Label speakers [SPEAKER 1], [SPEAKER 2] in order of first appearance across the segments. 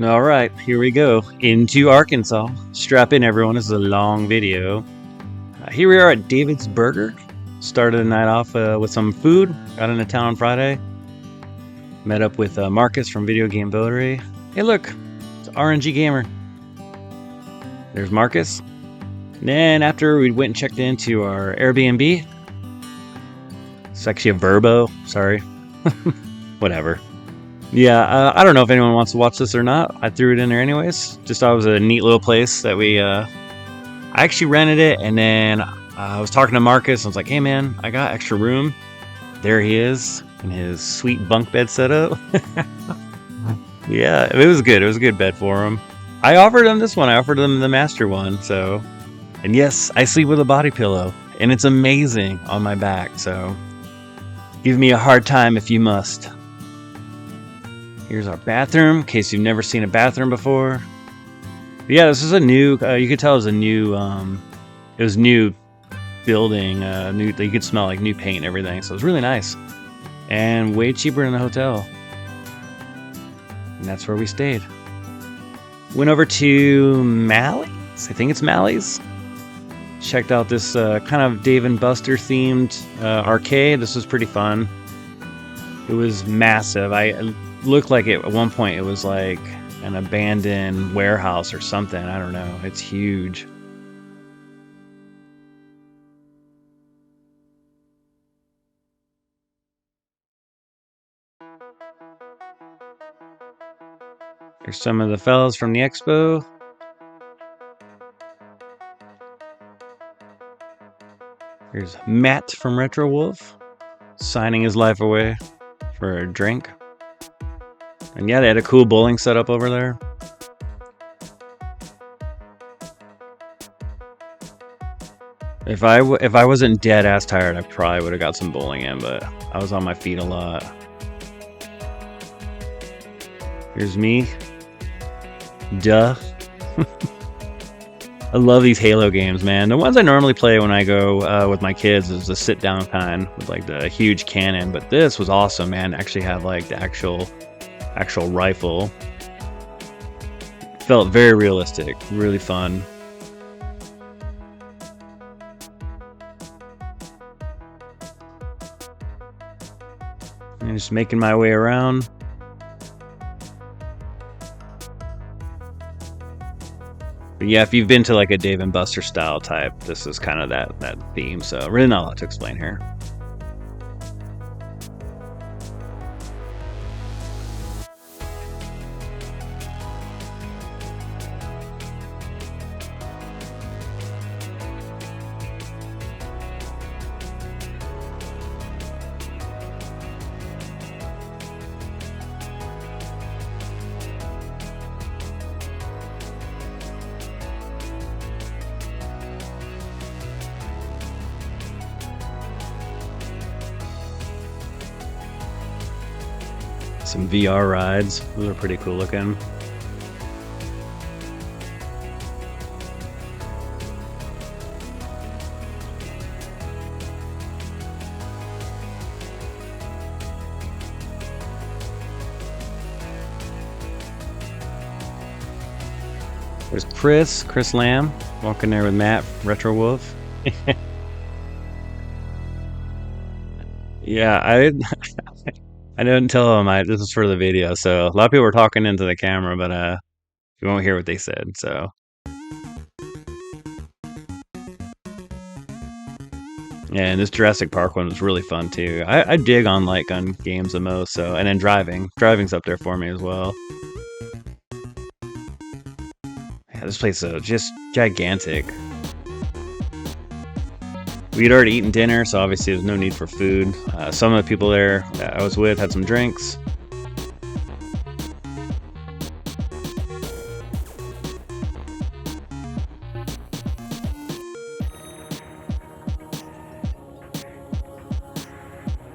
[SPEAKER 1] All right, here we go. Into Arkansas. Strap in, everyone. This is a long video. Here we are at David's Burger. Started the night off with some food. Got into town on Friday. Met up with Marcus from Video Game Votary. Hey, look, it's RNG Gamer. There's Marcus. Then after we went and checked into our Airbnb. It's actually a Verbo. Sorry. Whatever. Yeah, I don't know if anyone wants to watch this or not. I threw it in there anyways. Just thought it was a neat little place that I actually rented it, and then I was talking to Marcus. I was like, hey man, I got extra room. There he is in his sweet bunk bed setup. Yeah, it was good. It was a good bed for him. I offered him this one. I offered him the master one. So, and yes, I sleep with a body pillow, and it's amazing on my back. So, give me a hard time if you must. Here's our bathroom, in case you've never seen a bathroom before. But yeah, this is a new. You could tell it was a new. It was new building. New. You could smell like new paint and everything. So it was really nice, and way cheaper than the hotel. And that's where we stayed. Went over to Mally's. I think it's Mally's. Checked out this kind of Dave and Buster themed arcade. This was pretty fun. It was massive. I looked like it at one point. It was like an abandoned warehouse or something. I don't know. It's huge. Here's some of the fellas from the Expo. Here's Matt from Retro Wolf, signing his life away for a drink. And yeah, they had a cool bowling setup over there. If I wasn't dead ass tired, I probably would have got some bowling in, but I was on my feet a lot. Here's me. Duh. I love these Halo games, man. The ones I normally play when I go with my kids is the sit-down kind with like the huge cannon, but this was awesome, man. Actually have like the actual rifle. Felt very realistic, really fun. And just making my way around. But yeah, if you've been to like a Dave and Buster style type, this is kind of that theme. So really not a lot to explain here. Some VR rides. Those are pretty cool looking. There's Chris Lamb, walking there with Matt, Retro Wolf. Yeah, I didn't tell them this is for the video, so a lot of people were talking into the camera, but you won't hear what they said. So, yeah, and this Jurassic Park one was really fun too. I dig on games the most. So, and then driving's up there for me as well. Yeah, this place is just gigantic. We'd already eaten dinner, so obviously there's no need for food. Some of the people there that I was with had some drinks.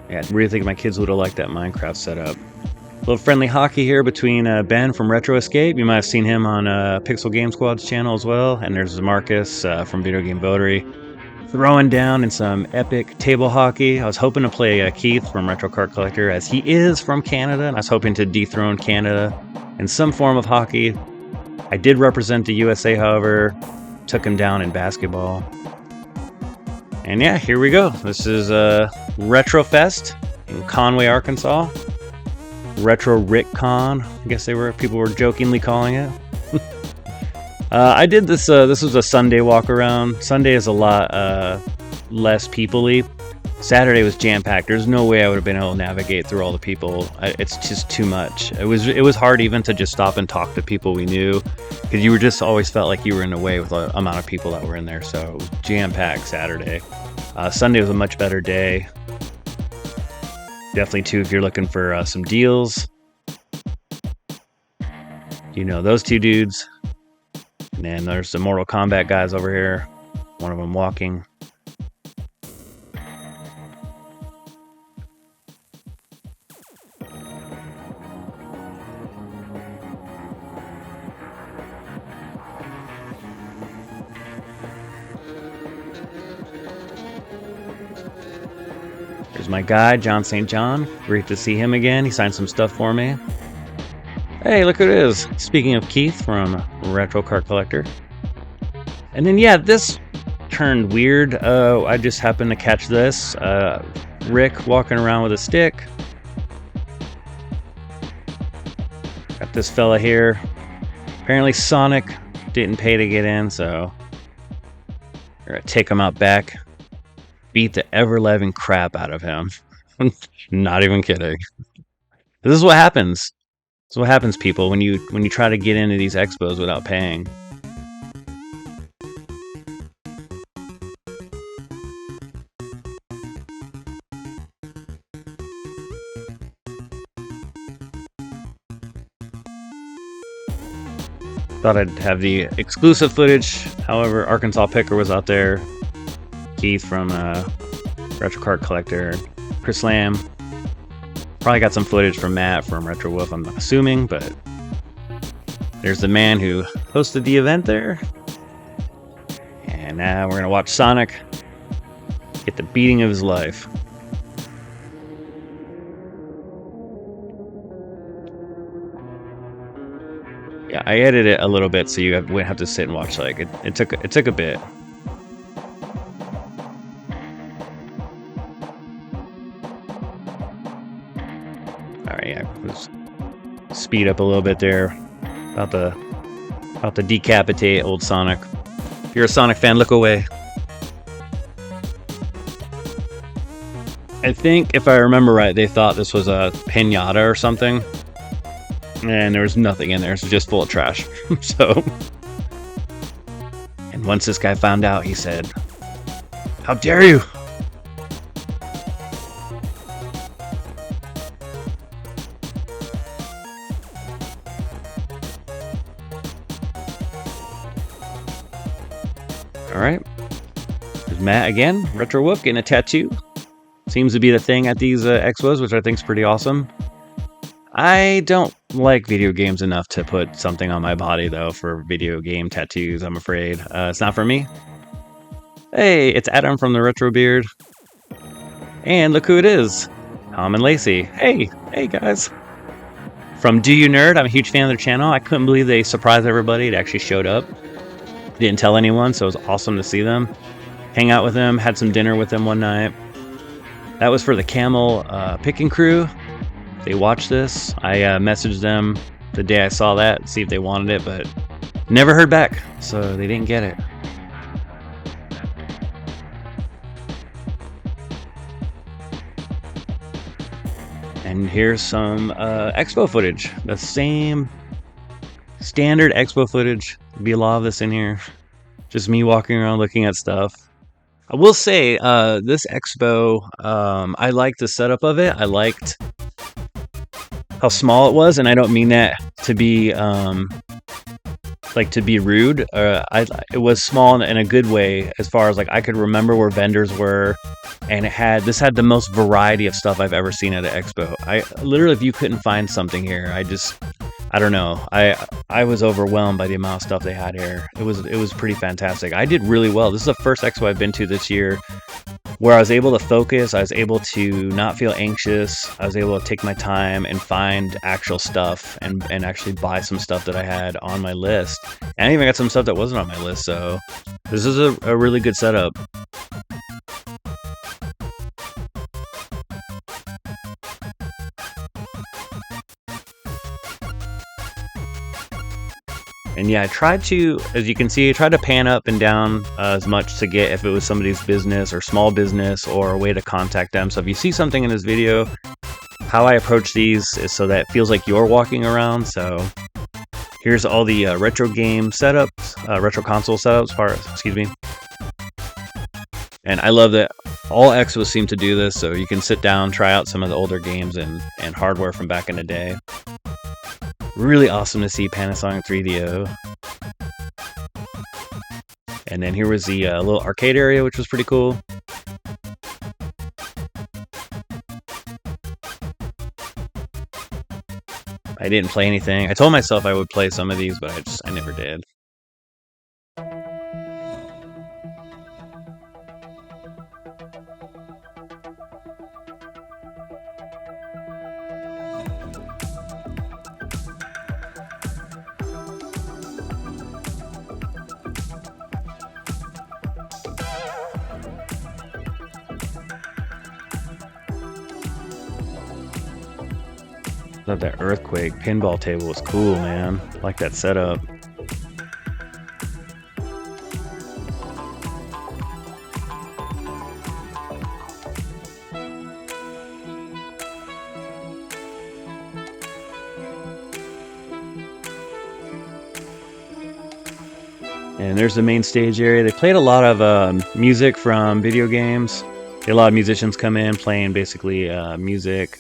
[SPEAKER 1] Yeah, I really think my kids would have liked that Minecraft setup. A little friendly hockey here between Ben from Retro Escape. You might have seen him on Pixel Game Squad's channel as well. And there's Marcus from Video Game Votary. Throwing down in some epic table hockey. I was hoping to play Keith from Retro Card Collector, as he is from Canada, and I was hoping to dethrone Canada in some form of hockey. I did represent the USA, however, took him down in basketball. And yeah, here we go. This is Retro Fest in Conway, Arkansas. Retro Rick Con, I guess people were jokingly calling it. I did this. This was a Sunday walk around. Sunday is a lot less people-y. Saturday was jam-packed. There's no way I would have been able to navigate through all the people. It's just too much. It was hard even to just stop and talk to people we knew, because you were just always felt like you were in the way with the amount of people that were in there. So it was jam-packed Saturday. Sunday was a much better day. Definitely too, if you're looking for some deals. You know those two dudes. And then there's some Mortal Kombat guys over here. One of them walking. There's my guy, John St. John. Great to see him again. He signed some stuff for me. Hey, look who it is. Speaking of Keith from Retro Car Collector. And then, yeah, this turned weird. I just happened to catch this. Rick walking around with a stick. Got this fella here. Apparently Sonic didn't pay to get in, so we're gonna take him out back. Beat the ever-living crap out of him. Not even kidding. This is what happens. This is what happens, people, when you try to get into these expos without paying. Thought I'd have the exclusive footage. However, Arkansas Picker was out there. Keith from Retro Car Collector. Chris Lamb. Probably got some footage from Matt from Retro Wolf, I'm assuming, but there's the man who hosted the event there. And now we're going to watch Sonic get the beating of his life. Yeah, I edited it a little bit so you wouldn't have to sit and watch. Like it took a bit. Alright, yeah, let's speed up a little bit there. About to decapitate old Sonic. If you're a Sonic fan, look away. I think, if I remember right, they thought this was a pinata or something. And there was nothing in there. It was just full of trash. So, and once this guy found out, he said, "How dare you!" Alright. There's Matt again. Retro Wolf getting a tattoo. Seems to be the thing at these expos, which I think is pretty awesome. I don't like video games enough to put something on my body, though, for video game tattoos, I'm afraid. It's not for me. Hey, it's Adam from the Retro Beard. And look who it is. Tom and Lacey. Hey guys. From Do You Nerd, I'm a huge fan of their channel. I couldn't believe they surprised everybody. It actually showed up. Didn't tell anyone, so it was awesome to see them. Hang out with them, had some dinner with them one night. That was for the Camel picking crew. They watched this. I messaged them the day I saw that, see if they wanted it, but never heard back, so they didn't get it. And here's some expo footage. The same standard expo footage. There'll be a lot of this in here. Just me walking around looking at stuff. I will say, this expo, I liked the setup of it. I liked how small it was, and I don't mean that to be to be rude. It was small in a good way, as far as like I could remember where vendors were, and this had the most variety of stuff I've ever seen at an expo. I literally, if you couldn't find something here, I don't know. I was overwhelmed by the amount of stuff they had here. It was pretty fantastic. I did really well. This is the first expo I've been to this year where I was able to focus. I was able to not feel anxious. I was able to take my time and find actual stuff and actually buy some stuff that I had on my list. And I even got some stuff that wasn't on my list. So this is a really good setup. And yeah, I tried to, as you can see, I tried to pan up and down as much to get if it was somebody's business or small business or a way to contact them. So if you see something in this video, how I approach these is so that it feels like you're walking around. So here's all the retro game setups, retro console setups, excuse me. And I love that all Expos seem to do this, so you can sit down, try out some of the older games and hardware from back in the day. Really awesome to see Panasonic 3DO. And then here was the little arcade area, which was pretty cool. I didn't play anything. I told myself I would play some of these, but I never did. Thought that earthquake pinball table was cool, man. I like that setup. And there's the main stage area. They played a lot of music from video games. A lot of musicians come in playing basically music,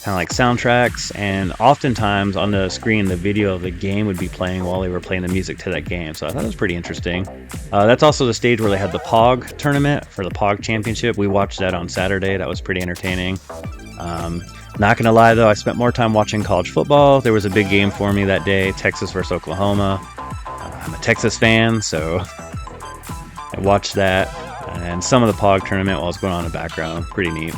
[SPEAKER 1] kind of like soundtracks, and oftentimes on the screen the video of the game would be playing while they were playing the music to that game. So I thought it was pretty interesting. That's also the stage where they had the POG tournament for the POG championship. We watched that on Saturday. That was pretty entertaining. Not gonna lie though, I spent more time watching college football. There was a big game for me that day, Texas versus Oklahoma. I'm a Texas fan, so I watched that and some of the POG tournament while it's going on in the background. Pretty neat.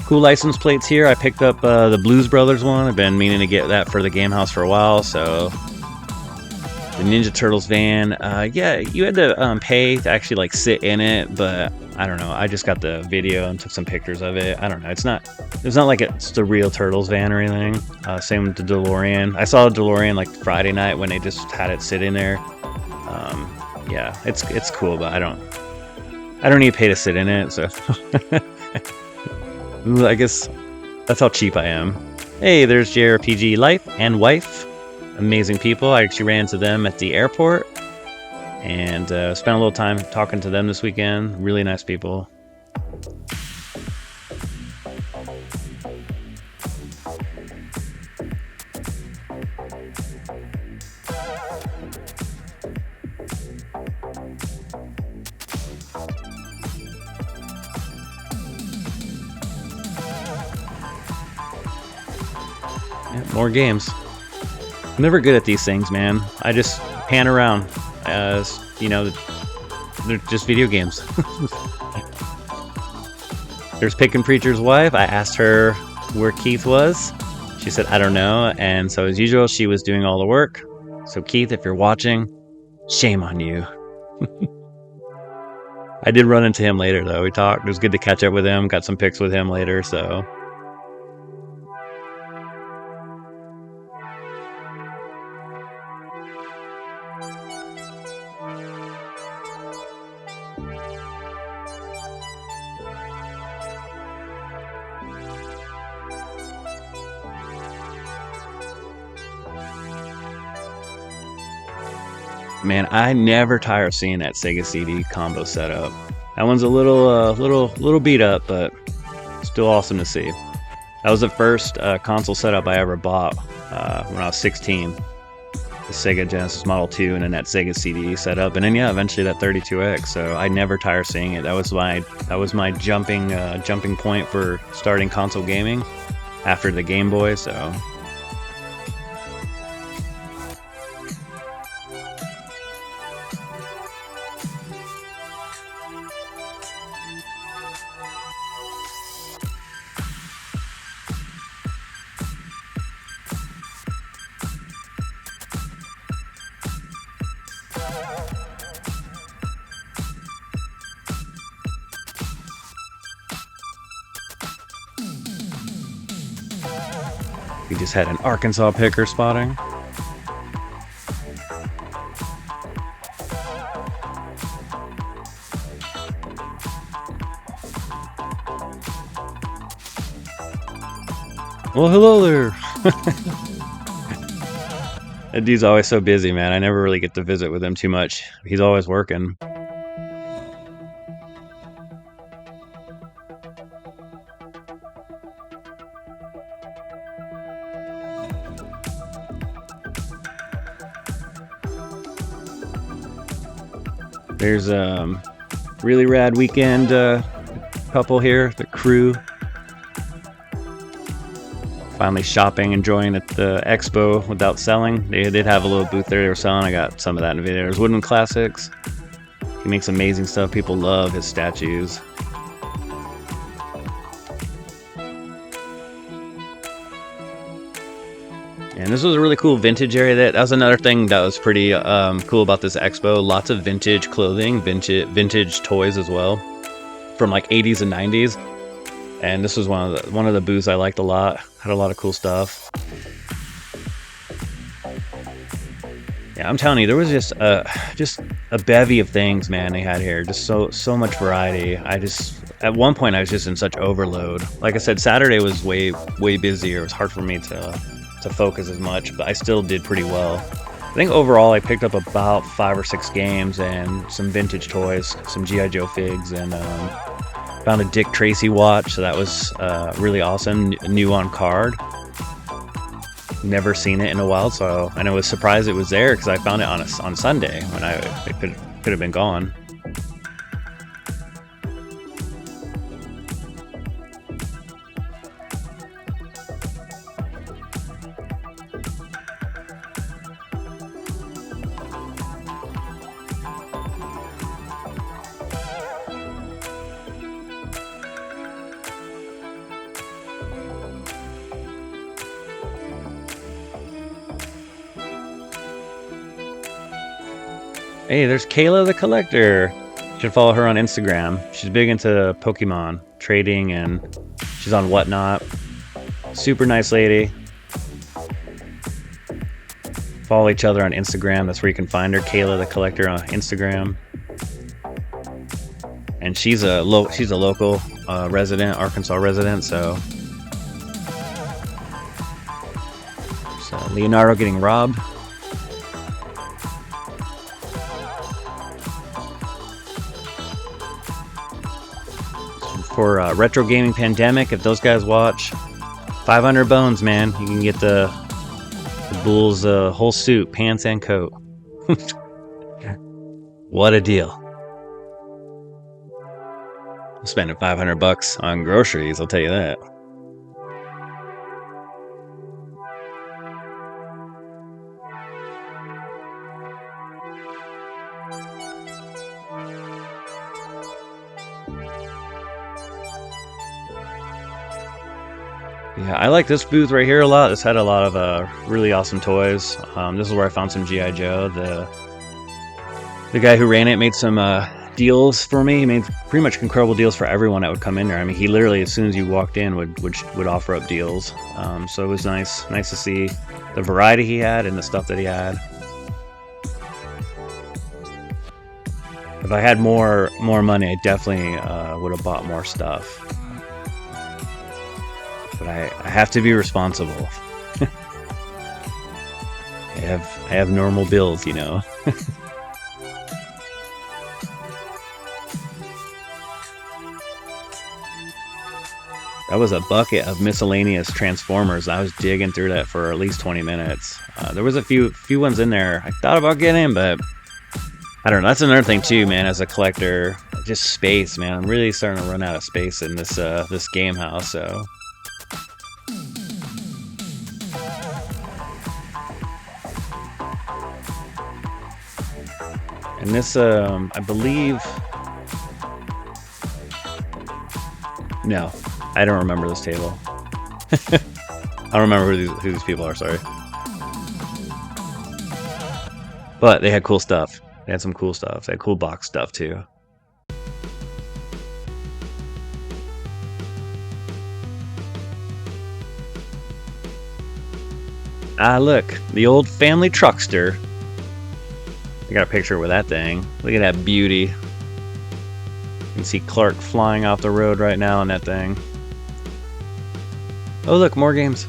[SPEAKER 1] Cool license plates here. I picked up the Blues Brothers one. I've been meaning to get that for the game house for a while. So the Ninja Turtles van. Yeah, you had to pay to actually like sit in it, but I don't know. I just got the video and took some pictures of it. I don't know. It's not like it's the real Turtles van or anything. Same with the DeLorean. I saw the DeLorean like Friday night when they just had it sit in there. Yeah, it's cool, but I don't need to pay to sit in it. So I guess that's how cheap I am. Hey, there's JRPG Life and Wife. Amazing people. I actually ran into them at the airport and spent a little time talking to them this weekend. Really nice people. Yeah, more games. I'm never good at these things, man. I just pan around as, you know, they're just video games. There's Pick and Preacher's wife. I asked her where Keith was. She said, I don't know. And so as usual, she was doing all the work. So Keith, if you're watching, shame on you. I did run into him later, though. We talked. It was good to catch up with him. Got some pics with him later, so... Man, I never tire of seeing that Sega CD combo setup. That one's a little beat up, but still awesome to see. That was the first console setup I ever bought when I was 16. The Sega Genesis Model 2 and then that Sega CD setup, and then yeah, eventually that 32X. So I never tire of seeing it. That was my jumping point for starting console gaming after the Game Boy. So We just had an Arkansas picker spotting. Well, hello there. That dude's always so busy, man. I never really get to visit with him too much. He's always working. There's really rad weekend couple here, the crew. Finally shopping, enjoying at the Expo without selling. They did have a little booth there they were selling. I got some of that in the video. There's Wooden Classics. He makes amazing stuff. People love his statues. And this was a really cool vintage area. That was another thing that was pretty cool about this expo. Lots of vintage clothing, vintage toys as well, from like 80s and 90s. And this was one of the booths I liked a lot. Had a lot of cool stuff. Yeah, I'm telling you, there was just a bevy of things, man. They had here, just so much variety. At one point I was just in such overload. Like I said, Saturday was way busier. It was hard for me to focus as much, but I still did pretty well. I think overall I picked up about 5 or 6 games and some vintage toys, some G.I. Joe figs, and found a Dick Tracy watch, so that was really awesome, new on card. Never seen it in a while, so and I was surprised it was there because I found it on Sunday when it could have been gone. Hey, there's Kayla the Collector. You should follow her on Instagram. She's big into Pokemon trading, and she's on Whatnot. Super nice lady. Follow each other on Instagram. That's where you can find her. Kayla the Collector on Instagram. And she's a local resident, Arkansas resident. So Leonardo getting robbed. For Retro Gaming Pandemic, if those guys watch, 500 bones, man. You can get the Bulls whole suit, pants and coat. What a deal. I'm spending $500 on groceries, I'll tell you that. Yeah, I like this booth right here a lot. This had a lot of really awesome toys. This is where I found some G.I. Joe. The guy who ran it made some deals for me. He made pretty much incredible deals for everyone that would come in there. I mean, he literally, as soon as you walked in, would offer up deals. So it was nice to see the variety he had and the stuff that he had. If I had more money, I definitely would have bought more stuff. But I have to be responsible. I have normal bills, you know. That was a bucket of miscellaneous Transformers. I was digging through that for at least 20 minutes. There was a few ones in there I thought about getting, but I don't know. That's another thing too, man. As a collector, just space, man. I'm really starting to run out of space in this game house. So. And this, I believe... No, I don't remember this table. I don't remember who these people are, sorry. But they had cool stuff. They had some cool stuff. They had cool box stuff too. Ah, look, the old family truckster. I got a picture with that thing. Look at that beauty. You can see Clark flying off the road right now in that thing. Oh, look, more games.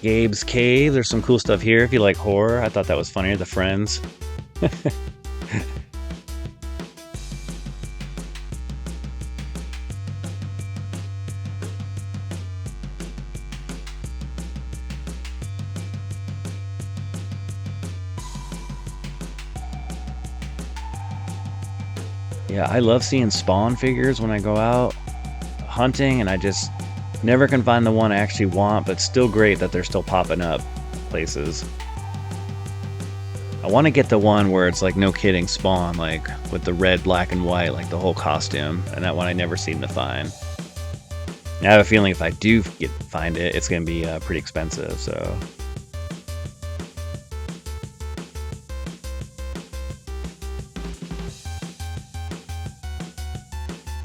[SPEAKER 1] Gabe's Cave. There's some cool stuff here if you like horror. I thought that was funny. The Friends. Yeah, I love seeing Spawn figures when I go out hunting, and I just never can find the one I actually want, but still great that they're still popping up places. I want to get the one where it's like, no kidding, Spawn, like with the red, black, and white, like the whole costume, and that one I never seem to find. And I have a feeling if I do find it, it's going to be pretty expensive, so...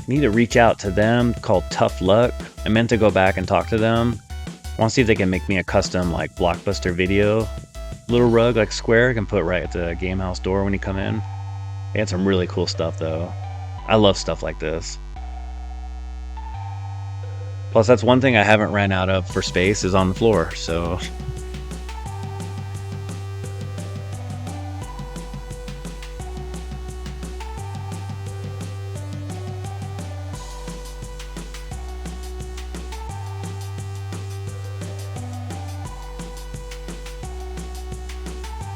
[SPEAKER 1] Need to reach out to them, called Tough Luck. I meant to go back and talk to them. I want to see if they can make me a custom like Blockbuster Video little rug, like square. I can put right at the game house door when you come in. They had some really cool stuff though. I love stuff like this. Plus, that's one thing I haven't ran out of for space is on the floor. So.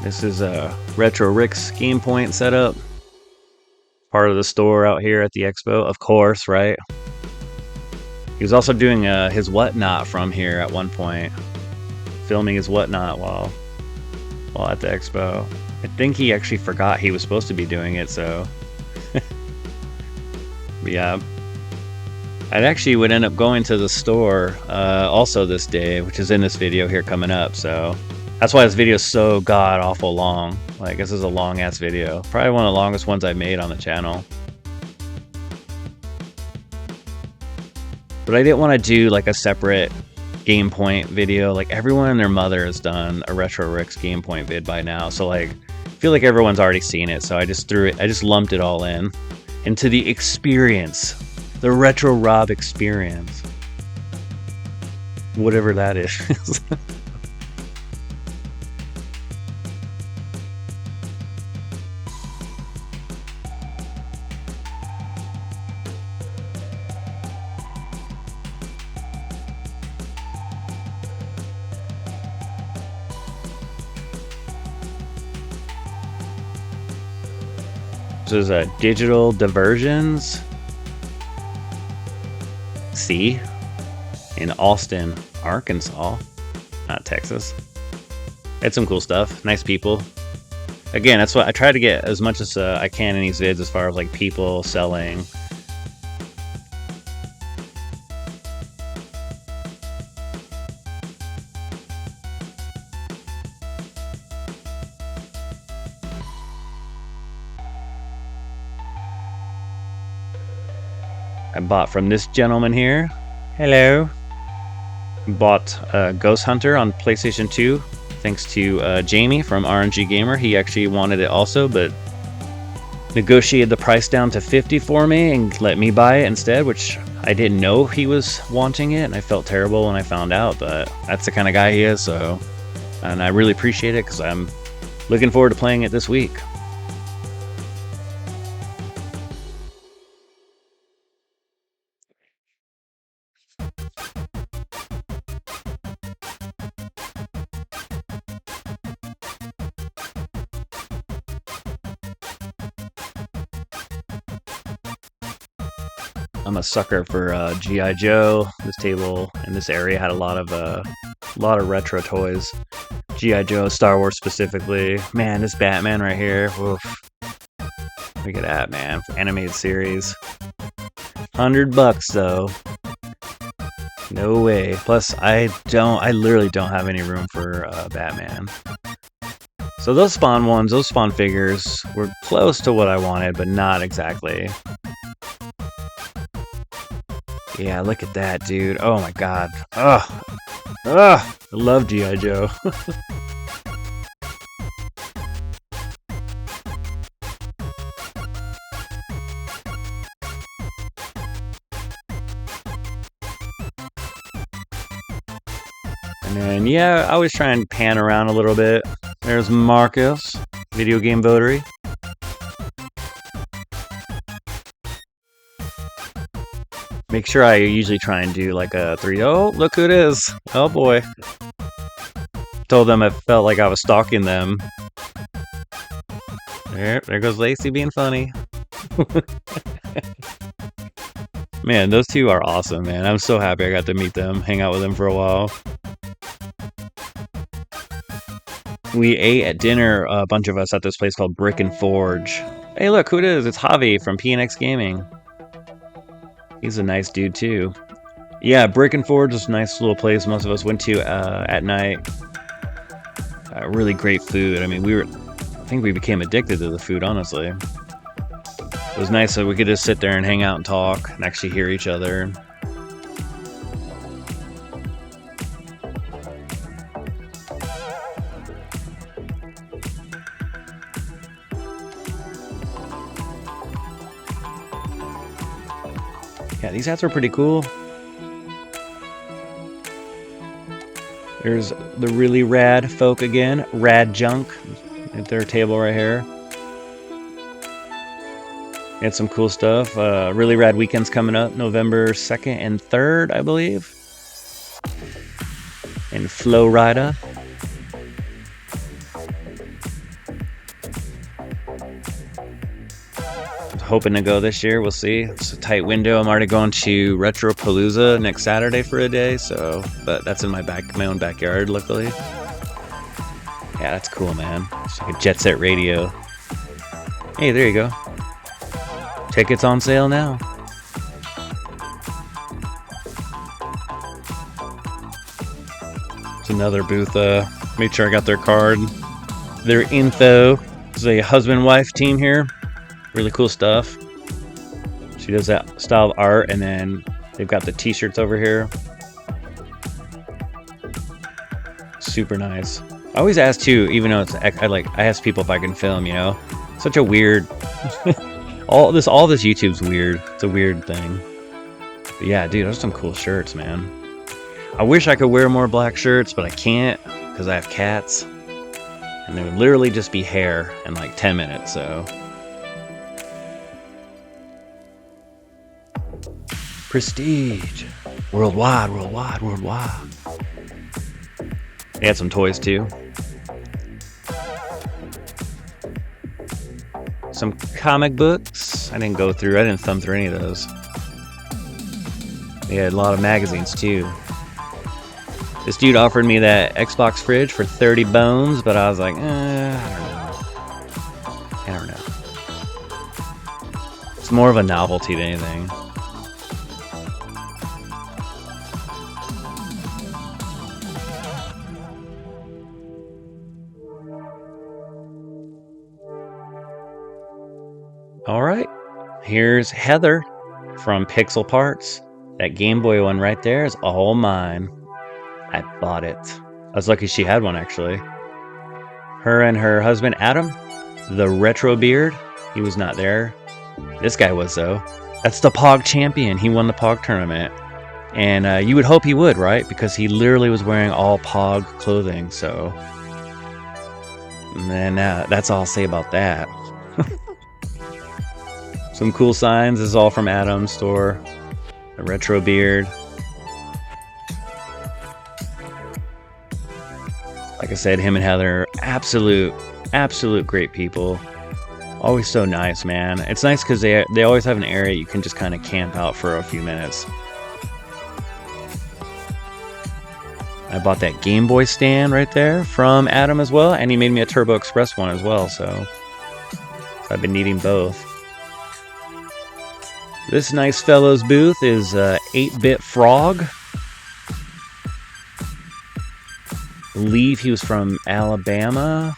[SPEAKER 1] This is a Retro Rick's game point setup. Part of the store out here at the Expo, of course, right? He was also doing his whatnot from here at one point, filming his whatnot while at the Expo. I think he actually forgot he was supposed to be doing it, so. But yeah, I actually would end up going to the store also this day, which is in this video here coming up, so. That's why this video is so god-awful long. Like, this is a long-ass video. Probably one of the longest ones I've made on the channel. But I didn't want to do, like, a separate game point video. Like, everyone and their mother has done a Retro Rick's game point vid by now. So, like, I feel like everyone's already seen it. So I just lumped it all in. Into the experience. The Retro Rob experience. Whatever that is. This is a Digital Diversions C in Austin, Arkansas, not Texas. Had some cool stuff, nice people. Again, that's what I try to get as much as I can in these vids as far as like people selling. I bought from this gentleman here. Hello. Bought Ghost Hunter on PlayStation 2 thanks to Jamie from RNG Gamer. He actually wanted it also, but negotiated the price down to $50 for me and let me buy it instead, which I didn't know he was wanting it, and I felt terrible when I found out, but that's the kind of guy he is, so. And I really appreciate it because I'm looking forward to playing it this week. I'm a sucker for G.I. Joe. This table in this area had a lot of retro toys. G.I. Joe, Star Wars specifically. Man, this Batman right here. Oof. Look at that, man. Animated series. $100 though. No way. Plus, I literally don't have any room for Batman. So those Spawn ones, those Spawn figures were close to what I wanted, but not exactly. Yeah, look at that, dude. Oh my god. Ugh. Ugh. I love G.I. Joe. And then, yeah, I always try and pan around a little bit. There's Marcus, video game votary. Make sure I usually try and do like a 3. Oh, look who it is. Oh boy. Told them I felt like I was stalking them. There goes Lacey being funny. Man, those two are awesome, man. I'm so happy I got to meet them, hang out with them for a while. We ate at dinner, a bunch of us, at this place called Brick and Forge. Hey, look who it is. It's Javi from PNX Gaming. He's a nice dude, too. Yeah, Brick and Forge is a nice little place most of us went to at night. Really great food. I mean, I think we became addicted to the food, honestly. It was nice that we could just sit there and hang out and talk and actually hear each other. Yeah, these hats were pretty cool. There's the really rad folk again. Rad Junk at their table right here. Had some cool stuff. Really rad weekends coming up. November 2nd and 3rd, I believe. In Florida. Hoping to go this year. We'll see. It's a tight window. I'm already going to Retropalooza next Saturday for a day, but that's in my own backyard, luckily. Yeah, that's cool, man. It's like a Jet Set Radio. Hey, there you go. Tickets on sale now. It's another booth. Made sure I got their card, their info. It's a husband-wife team here. Really cool stuff. She does that style of art, and then they've got the t-shirts over here. Super nice. I always ask too, even though I ask people if I can film, you know. Such a weird all this YouTube's weird. It's a weird thing. But yeah, dude, those are some cool shirts, man. I wish I could wear more black shirts, but I can't because I have cats. And they would literally just be hair in like 10 minutes, so. Prestige. Worldwide. They had some toys too. Some comic books. I didn't thumb through any of those. They had a lot of magazines too. This dude offered me that Xbox fridge for 30 bones, but I was like, I don't know. It's more of a novelty than anything. All right, here's Heather from Pixel Parts. That Game Boy one right there is all mine. I bought it. I was lucky she had one, actually. Her and her husband, Adam, the retro beard, he was not there. This guy was, though. That's the Pog champion. He won the Pog tournament. And you would hope he would, right? Because he literally was wearing all Pog clothing, so. And that's all I'll say about that. Some cool signs. This is all from Adam's store. The retro beard. Like I said, him and Heather, absolute great people. Always so nice, man. It's nice because they always have an area you can just kind of camp out for a few minutes. I bought that Game Boy stand right there from Adam as well, and he made me a Turbo Express one as well, so I've been needing both. This nice fellow's booth is 8-Bit Frog. I believe he was from Alabama.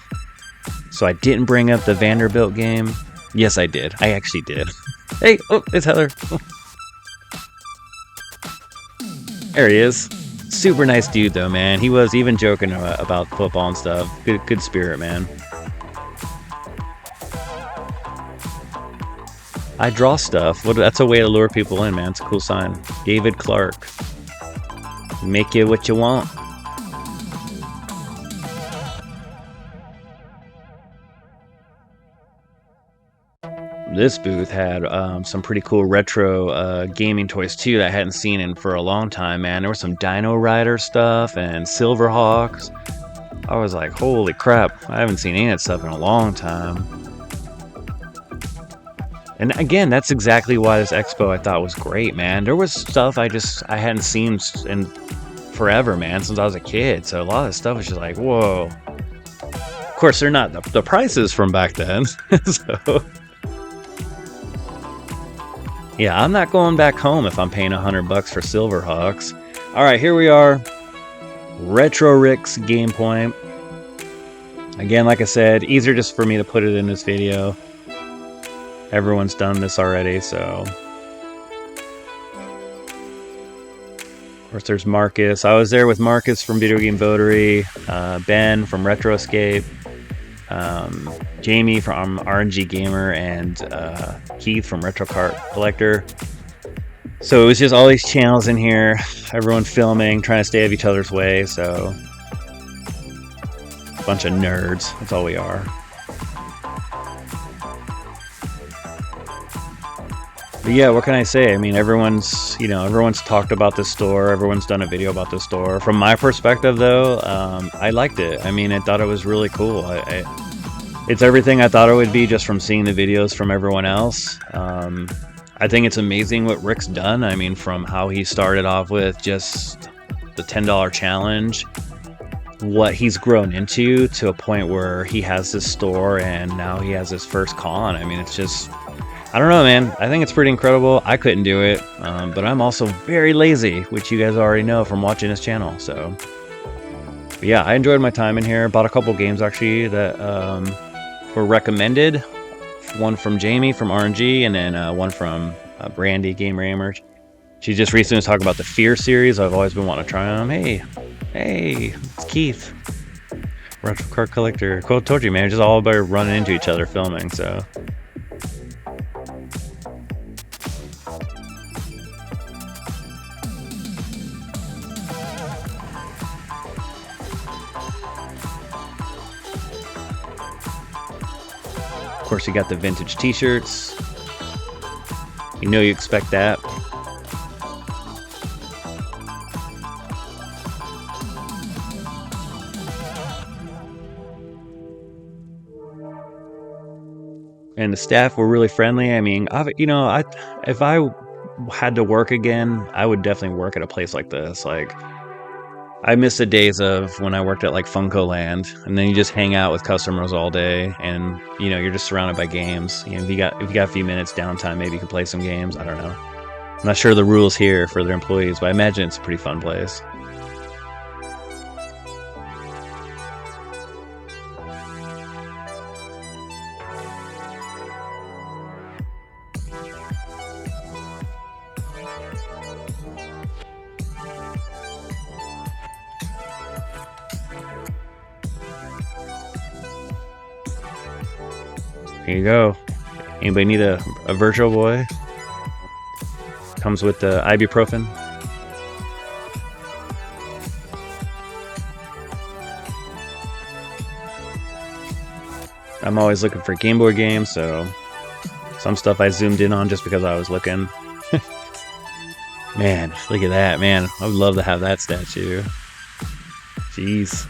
[SPEAKER 1] So I didn't bring up the Vanderbilt game. Yes, I did. I actually did. Hey, oh, it's Heather. There he is. Super nice dude, though, man. He was even joking about football and stuff. Good spirit, man. I draw stuff. That's a way to lure people in, man. It's a cool sign. David Clark. Make it what you want. This booth had some pretty cool retro gaming toys too that I hadn't seen in for a long time, man. There was some Dino Rider stuff and Silverhawks. I was like, holy crap, I haven't seen any of that stuff in a long time. And again, that's exactly why this expo I thought was great, man. There was stuff I hadn't seen in forever, man, since I was a kid. So a lot of this stuff was just like, whoa. Of course, they're not the prices from back then. So yeah, I'm not going back home if I'm paying $100 for Silverhawks. All right, here we are. Retro Rick's Game Point. Again, like I said, easier just for me to put it in this video. Everyone's done this already, so. Of course, there's Marcus. I was there with Marcus from Video Game Votary, Ben from Retro Escape, Jamie from RNG Gamer, and Keith from Retro Cart Collector. So it was just all these channels in here, everyone filming, trying to stay out of each other's way. So a bunch of nerds, that's all we are. But yeah, what can I say? I mean, everyone's talked about this store. Everyone's done a video about this store. From my perspective, though, I liked it. I mean, I thought it was really cool. It's everything I thought it would be just from seeing the videos from everyone else. I think it's amazing what Rick's done. I mean, from how he started off with just the $10 challenge, what he's grown into to a point where he has this store and now he has his first con. I mean, it's just, I don't know, man. I think it's pretty incredible. I couldn't do it, but I'm also very lazy, which you guys already know from watching this channel. So, but yeah, I enjoyed my time in here. Bought a couple games actually that were recommended. One from Jamie from RNG, and then one from Brandy Gamer Gamer. She just recently was talking about the Fear series. I've always been wanting to try them. Hey, it's Keith, Retro Cart Collector. Cool, told you, man. Just all about running into each other filming. So. Of course, you got the vintage t-shirts. You know you expect that. And the staff were really friendly. I mean, if I had to work again, I would definitely work at a place like this. Like, I miss the days of when I worked at like Funko Land, and then you just hang out with customers all day, and you're just surrounded by games. If you got a few minutes downtime, maybe you can play some games. I don't know. I'm not sure the rules here for their employees, but I imagine it's a pretty fun place. Here you go. Anybody need a Virtual Boy? Comes with the ibuprofen. I'm always looking for Game Boy games, so some stuff I zoomed in on just because I was looking. Man, look at that, man. I would love to have that statue. Jeez.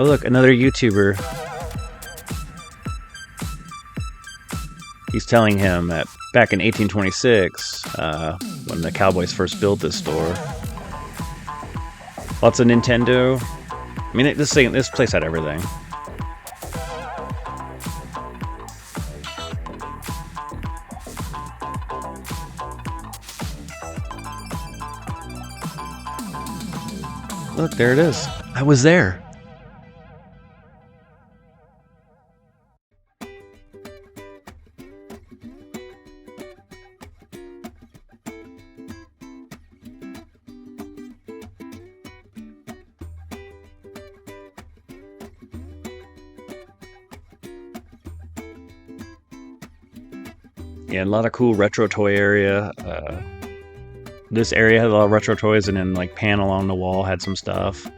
[SPEAKER 1] Oh look, another YouTuber. He's telling him that back in 1826, when the Cowboys first built this store, lots of Nintendo. I mean, this place had everything. Look, there it is. I was there. Yeah, a lot of cool retro toy area. This area had a lot of retro toys, and then like panel on the wall had some stuff.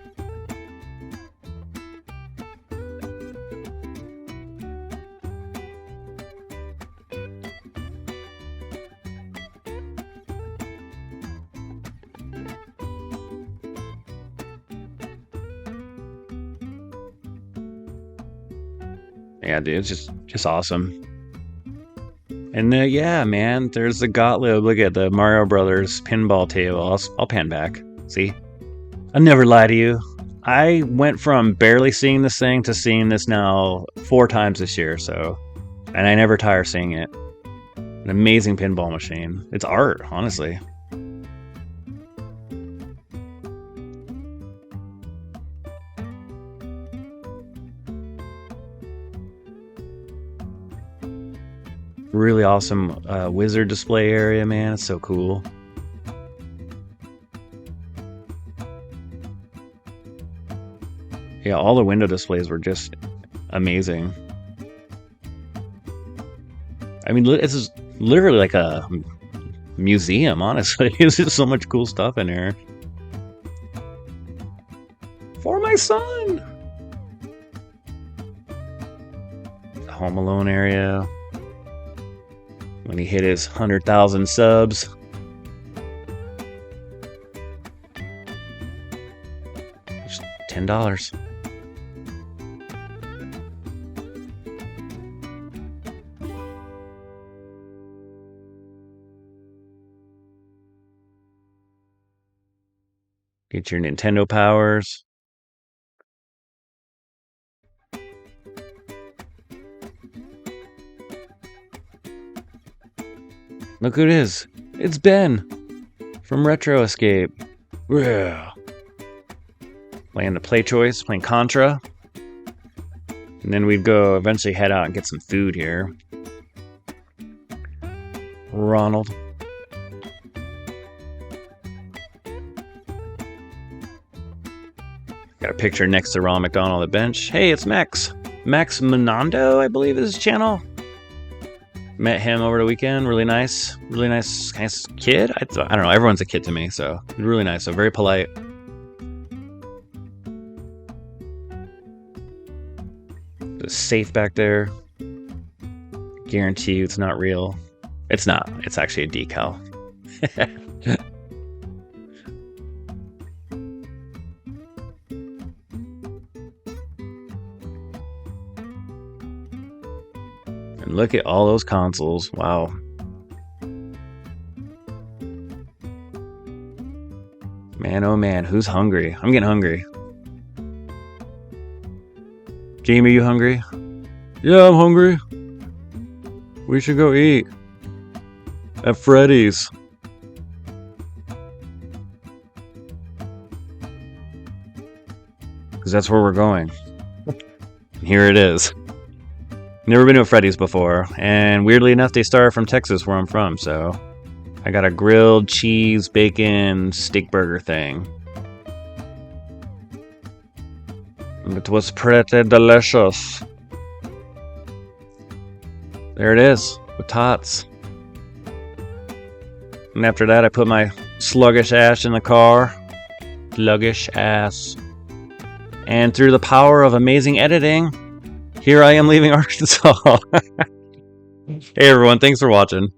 [SPEAKER 1] Yeah, dude, it's just awesome. And yeah, man, there's the Gottlieb. Look at the Mario Brothers pinball table. I'll pan back. See, I never lie to you. I went from barely seeing this thing to seeing this now 4 times this year. So, and I never tire seeing it. An amazing pinball machine. It's art, honestly. Really awesome wizard display area, man. It's so cool. Yeah, all the window displays were just amazing. I mean, this is literally like a museum, honestly. There's just so much cool stuff in there. For my son! The Home Alone area. When he hit his 100,000 subs. Just $10. Get your Nintendo powers. Look who it is. It's Ben from Retro Escape. Yeah. Playing the Play Choice, playing Contra. And then we'd go eventually head out and get some food here. Ronald. Got a picture next to Ronald McDonald at the bench. Hey, it's Max. Max Menando, I believe is his channel. Met him over the weekend. Really nice kid. I don't know. Everyone's a kid to me, so really nice. So very polite. The safe back there. Guarantee you it's not real. It's not. It's actually a decal. And look at all those consoles. Wow. Man, oh man, who's hungry? I'm getting hungry. Jamie, you hungry? Yeah, I'm hungry. We should go eat at Freddy's. Because that's where we're going. Here it is. Never been to a Freddy's before, and weirdly enough, they started from Texas, where I'm from, so I got a grilled cheese, bacon, steak burger thing. It was pretty delicious. There it is, with tots. And after that, I put my sluggish ass in the car. Sluggish ass. And through the power of amazing editing, here I am leaving Arkansas. Hey everyone, thanks for watching.